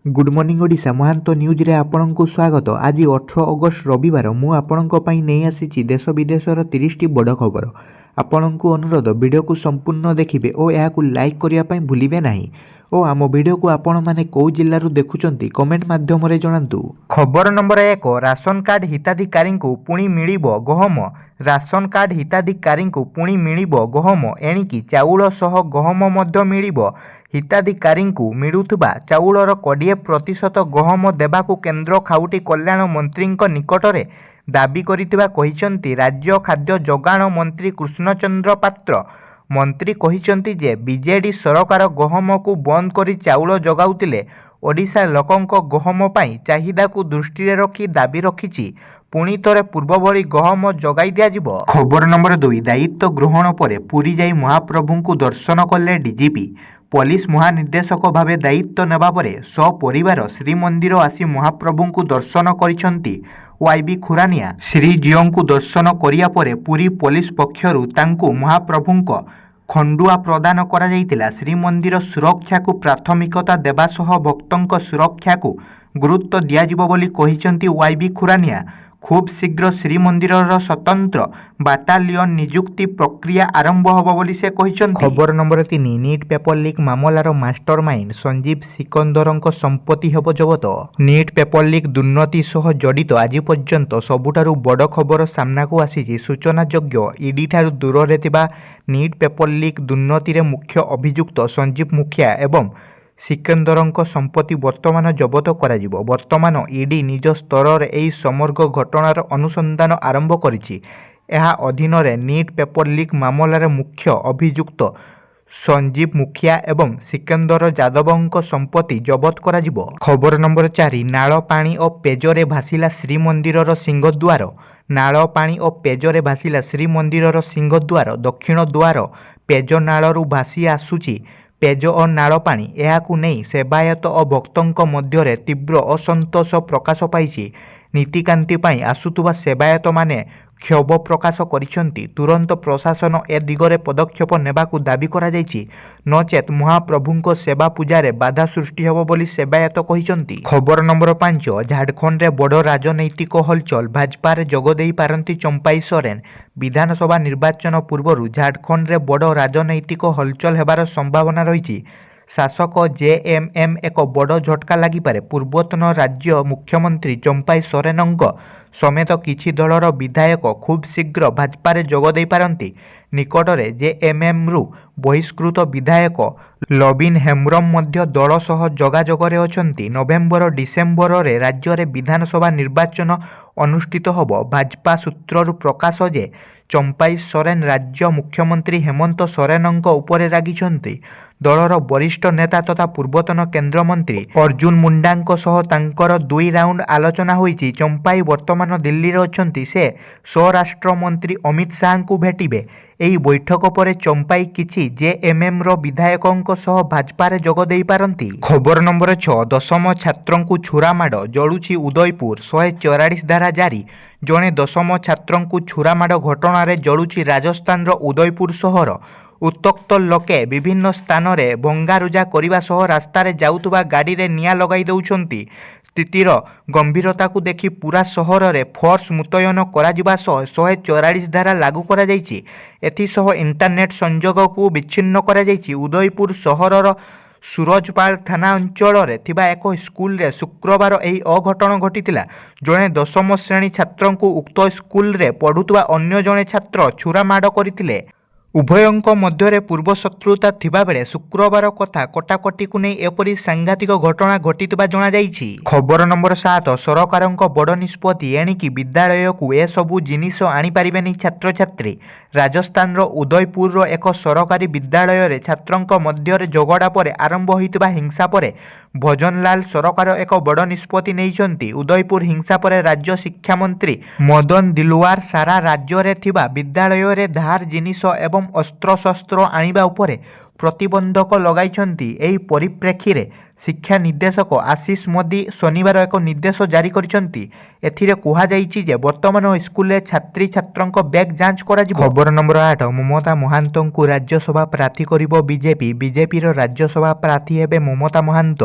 Good morning Odisha महांत news रे आपनकु स्वागत। आज 18 अगस्त रविवार मु आपनक पई नै आसीची देश विदेशर 30 टी बड़ खबर। आपनकु अनुरोध वीडियो को संपूर्ण देखिबे ओ या को लाइक करिया पई भूलिबे नाही ओ आम वीडियो को आपण माने को जिल्ला रु देखुचंती कमेंट माध्यम रे जणांतु। खबर नंबर 1 राशन कार्ड हिताधिकारी को पुणी मिलिबो गहम। राशन कार्ड हिताधिकारी को पुणी मिलिबो गहम एणिकी चाउल सह गहम मध्य मिलिबो। हिताधिकारी को मिलुथुबा चाउलर 20% गहम देबाकू केंद्र खाउटी कल्याण मंत्री निकटरे दाबी करितिबा कहिसंती राज्य खाद्य जोगाण मंत्री कृष्णचंद्र पात्र। मंत्री कहिसंती जे बीजेडी सरकार गहम को बंद करी चाउल जगाउतिले ओडिशा लोकंक गहम पाई चाहिदा को दृष्टि रे रखी दाबी रखिछि पुणी थरे पूर्व भली गहम जगाई दिया जिवो। खबर नंबर 2 दायित्व ग्रहण पर पुरी जाई महाप्रभु को दर्शन कले डीजीपी। पुलिस महानिर्देशक भावे दायित्व नेबा परे सपरिवार श्रीमंदिर आसी महाप्रभु को दर्शन करिसंती वाईबी खुरानिया। श्रीजीव को दर्शन करिया परे पुरी पुलिस पक्षरु तांकु महाप्रभुंक खंडुआ प्रदान करा जायतिला। श्रीमंदिर सुरक्षा को प्राथमिकता देबा सह भक्तों सुरक्षा को गुरुत्व दियाजिबो बोली कहिसंती वाईबी खुरानिया। खूब शीघ्र श्रीमंदिर स्वतंत्र बाटालियन नियुक्ति प्रक्रिया आरंभ होबो बोली से कहिसंती। खबर नंबर 3 नीट पेपर लीक मामलार मास्टरमाइंड संजीव सिकंदरଙ୍କ संपत्ति हेबो जबत। नीट पेपर लीक दुर्नीति सह जड़ित आज पर्यंत सबुठारु बड़ खबर सामना को आसीछि। सूचना योग्य ईडी ठारु दूर रे तिबा नीट पेपर लीक दुर्नीति रे मुख्य अभियुक्त संजीव मुखिया एवं सिकंदरଙ୍କ संपत्ति वर्तमान जबत कराजिबो। वर्तमान ईडी निज स्तर रे एई समग्र घटनार अनुसंधान आरंभ करिछि। एहा अधीन रे नीट पेपर लीक मामलार मुख्य अभियुक्त संजीव मुखिया एवं सिकंदर यादवଙ୍କ संपत्ति जबत कराजिबो। खबर नंबर 4 नाଳ पानी और पेजरे भासिला श्रीमंदिरर सिंहद्वार। नाଳ पानी और पेजरे भासिला श्रीमंदिरर सिंहद्वार दक्षिण द्वार पेज नाळरू भासी आसुची। पेज और नाଳ पानी एहाकू नहीं सेवायत और भक्तों मध्य तीव्र असंतोष प्रकाश पाई। नीतिकांति पाई आसुतुबा सेवायत माने क्षोभ प्रकाश करिसंती। तुरंत प्रशासन ए दिगरे पदक्षेप नेबाकू दाबी करा जायछि नचेत महाप्रभुंको सेवा पूजारे बाधा सृष्टि हेबो बोली सेवायत कहिसंती। खबर नंबर 5 झारखंड रे बड़ राजनैतिक हलचल भाजपा रे जोग देई पारंती चंपाई सोरेन। विधानसभा निर्वाचन पूर्व झारखंड रे बड़ राजनैतिक हलचल हेबार संभावना रही। शासक जेएमएम एक बड़ झटका लगी पारे। पूर्वतन राज्य मुख्यमंत्री चंपाई सोरेनଙ୍କ समेत किछि दलर विधायक खूब शीघ्र भाजपा रे जोग देई पारंती। निकटरे जेएमएम रु बहिष्कृत विधायक लबिन हेम्ब्रम मध्य दल सह जोगाजोग रे अछंती। नवेम्बर डिसेम्बर रे राज्य रे विधानसभा निर्वाचन अनुष्ठित होबो। भाजपा सूत्ररु प्रकाश जे चंपाई सोरेन राज्य मुख्यमंत्री हेमंत सोरेनଙ୍କ उपरे रागिछंती। दलर वरिष्ठ नेता तथा पूर्वतन केंद्रमंत्री अर्जुन मुंडाଙ୍କ सह तांकर 2 राउंड आलोचना होईची। चंपाई वर्तमान दिल्ली रे अछंती। से स्वराष्ट्र मंत्री अमित शाह को भेटिबे। एही बैठक परे चंपाई किछि जेएमएम रो विधायकों सह भाजपा रे जोग देई पारंती। खबर नंबर 6 दशम छात्रों को छुरामाड़ जलुछि उदयपुर। 144 धारा जारी। जणे दशम छात्रों को छुरामाड़ घटना रे जलुछि राजस्थान रो उदयपुर सहर। उत्तक्त लोके विभिन्न स्थान रे भंगारुजा करिबा सह रास्ता रे जाउतबा गाड़ी रे निया लगाई दउछंती। स्थितिर गंभीरता को देखि पूरा सहर रे फोर्स मुतयन करा जिबा सह 144 धारा लागू करा जायछि। एथि सह इंटरनेट संजोग को विच्छिन्न करा जायछि। उदयपुर सहरर सूरजपाल थाना अंचल रे थिबा एक स्कूल रे शुक्रवार एही अघटन घटितिला। जणे दशम श्रेणी छात्र को उक्त स्कूल रे पढ़ुतबा अन्य जणे छात्र छुरामाड़ करथिले। उभयंक मध्य पूर्व शत्रुता थिबा बेले शुक्रवार कथा कटाकटी को नहीं एपरी सांघातिक घटना घटितबा जणा जाईछि। खबर नंबर 7 सरकारଙ୍କ बड़ निष्पत्ति एणिकी विद्यालय को ए सबु जिनिस आनी पारिबेनी छात्र छात्री। राजस्थान रो उदयपुर रो एक सरकारी विद्यालय रे छात्रଙ୍କ मध्य रे झगड़ा परे आरंभ होइतबा हिंसा परे भजनलाल सरकार एक बड़ निष्पत्ति नेइछंती। उदयपुर हिंसा परे राज्य शिक्षा मंत्री मदन दिलवार सारा राज्य रे थिबा विद्यालय रे धार जिनिस एवं अस्त्र शस्त्र आनिबा उपरे प्रतिबंधक लगाइछंती। एही परिप्रेक्षी रे शिक्षा निर्देशक आशीष मोदी शनिवार एक निर्देश जारी करिछंती। एथिरे कुहा जाईछि जे वर्तमान स्कूल छात्री छात्रंक बैग जांच करा जिवो। खबर नंबर 8 ममता महांतଙ୍କୁ राज्यसभा प्रार्थी करिवो बीजेपी। बीजेपी रो राज्यसभा प्रार्थी हेबे ममता महांत।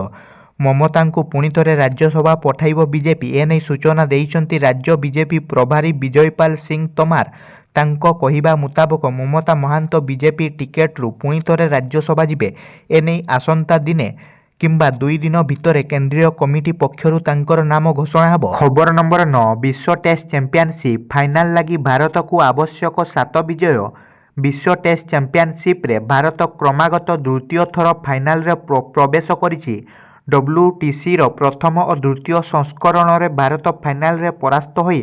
ମମତାଙ୍କୁ ପୁଣି ଥରେ ରାଜ୍ୟସଭା ପଠାଇବ ବିଜେପି। ଏନେଇ ସୂଚନା ଦେଇଛନ୍ତି ରାଜ୍ୟ ବିଜେପି ପ୍ରଭାରୀ ବିଜୟପାଲ ସିଂ ତୋମାର। ତାଙ୍କ କହିବା ମୁତାବକ ମମତା ମହାନ୍ତ ବିଜେପି ଟିକେଟରୁ ପୁଣି ଥରେ ରାଜ୍ୟସଭା ଯିବେ। ଏନେଇ ଆସନ୍ତା ଦିନେ କିମ୍ବା 2 ଦିନ ଭିତରେ କେନ୍ଦ୍ରୀୟ କମିଟି ପକ୍ଷରୁ ତାଙ୍କର ନାମ ଘୋଷଣା ହେବ। ଖବର ନମ୍ବର 9। ବିଶ୍ୱ ଟେଷ୍ଟ ଚାମ୍ପିଅନସିପ୍ ଫାଇନାଲ ଲାଗି ଭାରତକୁ ଆବଶ୍ୟକ 7 ବିଜୟ। ବିଶ୍ୱ ଟେଷ୍ଟ ଚାମ୍ପିଅନସିପ୍ରେ ଭାରତ କ୍ରମାଗତ ଦ୍ୱିତୀୟ ଥର ଫାଇନାଲରେ ପ୍ରବେଶ କରିଛି। WTCର ପ୍ରଥମ ଓ ଦ୍ୱିତୀୟ ସଂସ୍କରଣରେ ଭାରତ ଫାଇନାଲରେ ପରାସ୍ତ ହୋଇ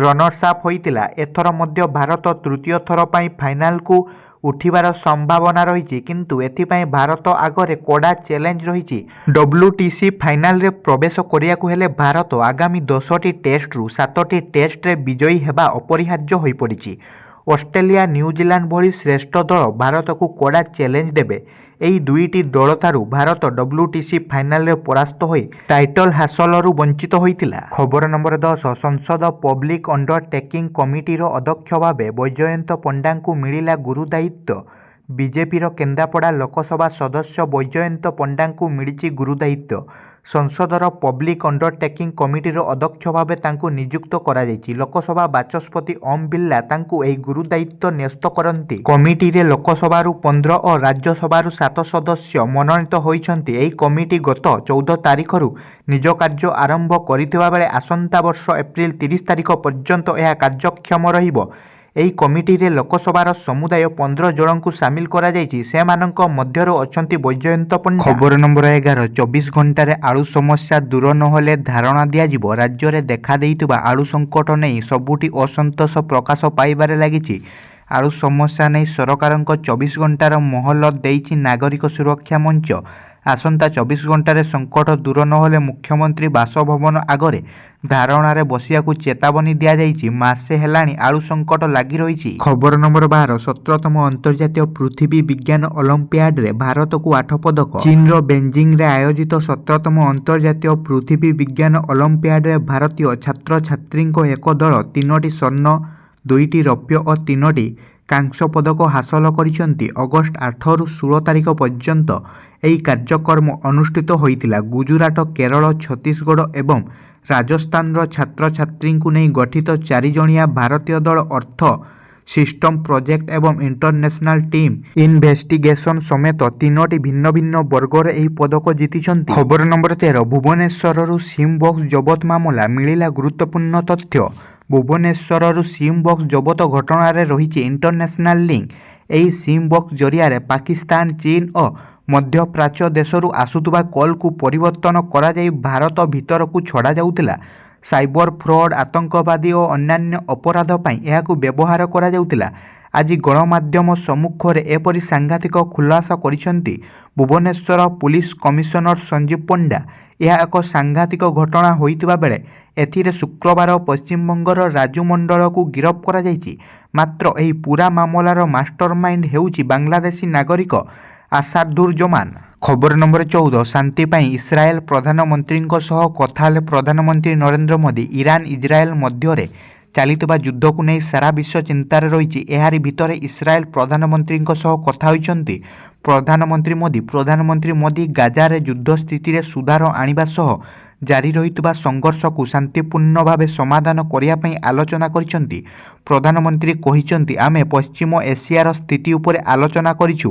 ରନର୍ସ ଅପ୍ ହୋଇଥିଲା। ଏଥର ମଧ୍ୟ ଭାରତ ତୃତୀୟ ଥର ପାଇଁ ଫାଇନାଲକୁ ଉଠିବାର ସମ୍ଭାବନା ରହିଛି, କିନ୍ତୁ ଏଥିପାଇଁ ଭାରତ ଆଗରେ କଡ଼ା ଚ୍ୟାଲେଞ୍ଜ ରହିଛି। WTC ଫାଇନାଲରେ ପ୍ରବେଶ କରିବାକୁ ହେଲେ ଭାରତ ଆଗାମୀ 10ଟି ଟେଷ୍ଟରୁ 7ଟି ଟେଷ୍ଟରେ ବିଜୟୀ ହେବା ଅପରିହାର୍ଯ୍ୟ ହୋଇପଡ଼ିଛି। ଅଷ୍ଟ୍ରେଲିଆ, ନ୍ୟୁଜିଲାଣ୍ଡ ଭଳି ଶ୍ରେଷ୍ଠ ଦଳ ଭାରତକୁ କଡ଼ା ଚ୍ୟାଲେଞ୍ଜ ଦେବେ। ଏହି ଦୁଇଟି ଦଳଠାରୁ ଭାରତ WTC ଫାଇନାଲରେ ପରାସ୍ତ ହୋଇ ଟାଇଟଲ ହାସଲରୁ ବଞ୍ଚିତ ହୋଇଥିଲା। ଖବର ନମ୍ବର 10। ସଂସଦ ପବ୍ଲିକ ଅଣ୍ଡରଟେକିଂ କମିଟିର ଅଧ୍ୟକ୍ଷ ଭାବେ ବୈଜୟନ୍ତ ପଣ୍ଡାଙ୍କୁ ମିଳିଲା ଗୁରୁ ଦାୟିତ୍ୱ। ବିଜେପିର କେନ୍ଦ୍ରାପଡ଼ା ଲୋକସଭା ସଦସ୍ୟ ବୈଜୟନ୍ତ ପଣ୍ଡାଙ୍କୁ ମିଳିଛି ଗୁରୁ ଦାୟିତ୍ୱ। ସଂସଦର ପବ୍ଲିକ ଅଣ୍ଡରଟେକିଂ କମିଟିର ଅଧ୍ୟକ୍ଷ ଭାବେ ତାଙ୍କୁ ନିଯୁକ୍ତ କରାଯାଇଛି। ଲୋକସଭା ବାଚସ୍ପତି ଓମ୍ ବିର୍ଲା ତାଙ୍କୁ ଏହି ଗୁରୁ ଦାୟିତ୍ୱ ନ୍ୟସ୍ତ କରନ୍ତି। କମିଟିରେ ଲୋକସଭାରୁ 15 ଓ ରାଜ୍ୟସଭାରୁ 7 ସଦସ୍ୟ ମନୋନୀତ ହୋଇଛନ୍ତି। ଏହି କମିଟି ଗତ 14 ତାରିଖରୁ ନିଜ କାର୍ଯ୍ୟ ଆରମ୍ଭ କରିଥିବା ବେଳେ ଆସନ୍ତା ବର୍ଷ ଏପ୍ରିଲ 30 ତାରିଖ ପର୍ଯ୍ୟନ୍ତ ଏହା କାର୍ଯ୍ୟକ୍ଷମ ରହିବ। ଏହି କମିଟିରେ ଲୋକସଭାର ସମୁଦାୟ 15 ଜଣଙ୍କୁ ସାମିଲ କରାଯାଇଛି। ସେମାନଙ୍କ ମଧ୍ୟରୁ ଅଛନ୍ତି ବୈଜୟନ୍ତ ପଣ୍ଡା। ଖବର ନମ୍ବର 11। 24 ଘଣ୍ଟାରେ ଆଳୁ ସମସ୍ୟା ଦୂର ନହେଲେ ଧାରଣା ଦିଆଯିବ। ରାଜ୍ୟରେ ଦେଖାଦେଇଥିବା ଆଳୁ ସଂକଟ ନେଇ ସବୁଠି ଅସନ୍ତୋଷ ପ୍ରକାଶ ପାଇବାରେ ଲାଗିଛି। ଆଳୁ ସମସ୍ୟା ନେଇ ସରକାରଙ୍କ 24 ଘଣ୍ଟାର ମହଲତ ଦେଇଛି ନାଗରିକ ସୁରକ୍ଷା ମଞ୍ଚ। ଆସନ୍ତା 24 ଘଣ୍ଟାରେ ସଂକଟ ଦୂର ନହେଲେ ମୁଖ୍ୟମନ୍ତ୍ରୀ ବାସଭବନ ଆଗରେ ଧାରଣାରେ ବସିବାକୁ ଚେତାବନୀ ଦିଆଯାଇଛି। ମାସେ ହେଲାଣି ଆଳୁ ସଂକଟ ଲାଗି ରହିଛି। ଖବର ନମ୍ବର 12। 17ତମ ଅନ୍ତର୍ଜାତୀୟ ପୃଥିବୀ ବିଜ୍ଞାନ ଅଲିମ୍ପିଆଡରେ ଭାରତକୁ 8 ପଦକ। ଚୀନର ବେଜିଂରେ ଆୟୋଜିତ 17ତମ ଅନ୍ତର୍ଜାତୀୟ ପୃଥିବୀ ବିଜ୍ଞାନ ଅଲିମ୍ପିଆଡରେ ଭାରତୀୟ ଛାତ୍ରଛାତ୍ରୀଙ୍କ ଏକ ଦଳ 3ଟି ସ୍ୱର୍ଣ୍ଣ, 2ଟି ରୌପ୍ୟ ଓ 3ଟି କାଂସ୍ୟ ପଦକ ହାସଲ କରିଛନ୍ତି। ଅଗଷ୍ଟ 8ରୁ 16 ତାରିଖ ପର୍ଯ୍ୟନ୍ତ ଏହି କାର୍ଯ୍ୟକ୍ରମ ଅନୁଷ୍ଠିତ ହୋଇଥିଲା। ଗୁଜରାଟ, କେରଳ, ଛତିଶଗଡ଼ ଏବଂ ରାଜସ୍ଥାନର ଛାତ୍ରଛାତ୍ରୀଙ୍କୁ ନେଇ ଗଠିତ 4 ଜଣିଆ ଭାରତୀୟ ଦଳ ଅର୍ଥ ସିଷ୍ଟମ ପ୍ରୋଜେକ୍ଟ ଏବଂ ଇଣ୍ଟରନ୍ୟାସନାଲ ଟିମ୍ ଇନଭେଷ୍ଟିଗେସନ ସମେତ 3ଟି ଭିନ୍ନ ଭିନ୍ନ ବର୍ଗରେ ଏହି ପଦକ ଜିତିଛନ୍ତି। ଖବର ନମ୍ବର 13। ଭୁବନେଶ୍ୱରରୁ ସିମ୍ ବକ୍ସ ଜବତ ମାମଲା, ମିଳିଲା ଗୁରୁତ୍ୱପୂର୍ଣ୍ଣ ତଥ୍ୟ। ଭୁବନେଶ୍ୱରରୁ ସିମ୍ ବକ୍ସ ଜବତ ଘଟଣାରେ ରହିଛି ଇଣ୍ଟରନ୍ୟାସନାଲ ଲିଙ୍କ। ଏହି ସିମ୍ ବକ୍ସ ଜରିଆରେ ପାକିସ୍ତାନ, ଚୀନ ଓ ମଧ୍ୟପ୍ରାଚ୍ୟ ଦେଶରୁ ଆସୁଥିବା କଲକୁ ପରିବର୍ତ୍ତନ କରାଯାଇ ଭାରତ ଭିତରକୁ ଛଡ଼ାଯାଉଥିଲା। ସାଇବର ଫ୍ରଡ୍, ଆତଙ୍କବାଦୀ ଓ ଅନ୍ୟାନ୍ୟ ଅପରାଧ ପାଇଁ ଏହାକୁ ବ୍ୟବହାର କରାଯାଉଥିଲା। ଆଜି ଗଣମାଧ୍ୟମ ସମ୍ମୁଖରେ ଏପରି ସାଂଘାତିକ ଖୁଲାସା କରିଛନ୍ତି ଭୁବନେଶ୍ୱର ପୁଲିସ କମିଶନର ସଞ୍ଜୀବ ପଣ୍ଡା। ଏହା ଏକ ସାଂଘାତିକ ଘଟଣା ହୋଇଥିବା ବେଳେ ଏଥିରେ ଶୁକ୍ରବାର ପଶ୍ଚିମବଙ୍ଗର ରାଜୁ ମଣ୍ଡଳକୁ ଗିରଫ କରାଯାଇଛି। ମାତ୍ର ଏହି ପୂରା ମାମଲାର ମାଷ୍ଟରମାଇଣ୍ଡ ହେଉଛି ବାଂଲାଦେଶୀ ନାଗରିକ ଆସାଦୁଜ୍ଜମାନ। ଖବର ନମ୍ବର 14। ଶାନ୍ତି ପାଇଁ ଇସ୍ରାଏଲ ପ୍ରଧାନମନ୍ତ୍ରୀଙ୍କ ସହ କଥା ହେଲେ ପ୍ରଧାନମନ୍ତ୍ରୀ ନରେନ୍ଦ୍ର ମୋଦି। ଇରାନ ଇସ୍ରାଏଲ ମଧ୍ୟରେ ଚାଲିଥିବା ଯୁଦ୍ଧକୁ ନେଇ ସାରା ବିଶ୍ୱ ଚିନ୍ତାରେ ରହିଛି। ଏହାରି ଭିତରେ ଇସ୍ରାଏଲ ପ୍ରଧାନମନ୍ତ୍ରୀଙ୍କ ସହ କଥା ହୋଇଛନ୍ତି ପ୍ରଧାନମନ୍ତ୍ରୀ ମୋଦି ଗାଜାରେ ଯୁଦ୍ଧ ସ୍ଥିତିରେ ସୁଧାର ଆଣିବା ସହ ଜାରି ରହିଥିବା ସଂଘର୍ଷକୁ ଶାନ୍ତିପୂର୍ଣ୍ଣ ଭାବେ ସମାଧାନ କରିବା ପାଇଁ ଆଲୋଚନା କରିଛନ୍ତି। ପ୍ରଧାନମନ୍ତ୍ରୀ କହିଛନ୍ତି, ଆମେ ପଶ୍ଚିମ ଏସିଆର ସ୍ଥିତି ଉପରେ ଆଲୋଚନା କରିଛୁ।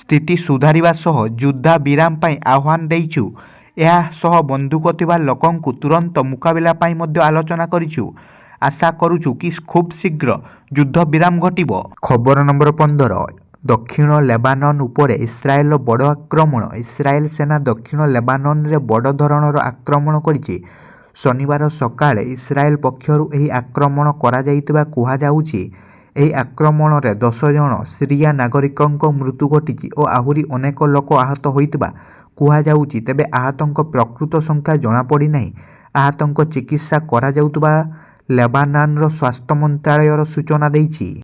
ସ୍ଥିତି ସୁଧାରିବା ସହ ଯୁଦ୍ଧବିରାମ ପାଇଁ ଆହ୍ୱାନ ଦେଇଛୁ। ଏହା ସହ ବନ୍ଧୁକ ଥିବା ଲୋକଙ୍କୁ ତୁରନ୍ତ ମୁକାବିଲା ପାଇଁ ମଧ୍ୟ ଆଲୋଚନା କରିଛୁ। ଆଶା କରୁଛୁ କି ଖୁବ୍ ଶୀଘ୍ର ଯୁଦ୍ଧବିରାମ ଘଟିବ। ଖବର ନମ୍ବର 15। ଦକ୍ଷିଣ ଲେବାନନ ଉପରେ ଇସ୍ରାଏଲର ବଡ଼ ଆକ୍ରମଣ। ଇସ୍ରାଏଲ ସେନା ଦକ୍ଷିଣ ଲେବାନନରେ ବଡ଼ ଧରଣର ଆକ୍ରମଣ କରିଛି। ଶନିବାର ସକାଳେ ଇସ୍ରାଏଲ ପକ୍ଷରୁ ଏହି ଆକ୍ରମଣ କରାଯାଇଥିବା କୁହାଯାଉଛି। ଏହି ଆକ୍ରମଣରେ 10 ଜଣ ସିରିଆ ନାଗରିକଙ୍କ ମୃତ୍ୟୁ ଘଟିଛି ଓ ଆହୁରି ଅନେକ ଲୋକ ଆହତ ହୋଇଥିବା କୁହାଯାଉଛି। ତେବେ ଆହତଙ୍କ ପ୍ରକୃତ ସଂଖ୍ୟା ଜଣାପଡ଼ିନାହିଁ। ଆହତଙ୍କ ଚିକିତ୍ସା କରାଯାଉଥିବା ଲେବାନନର ସ୍ୱାସ୍ଥ୍ୟ ମନ୍ତ୍ରଣାଳୟ ସୂଚନା ଦେଇଛି।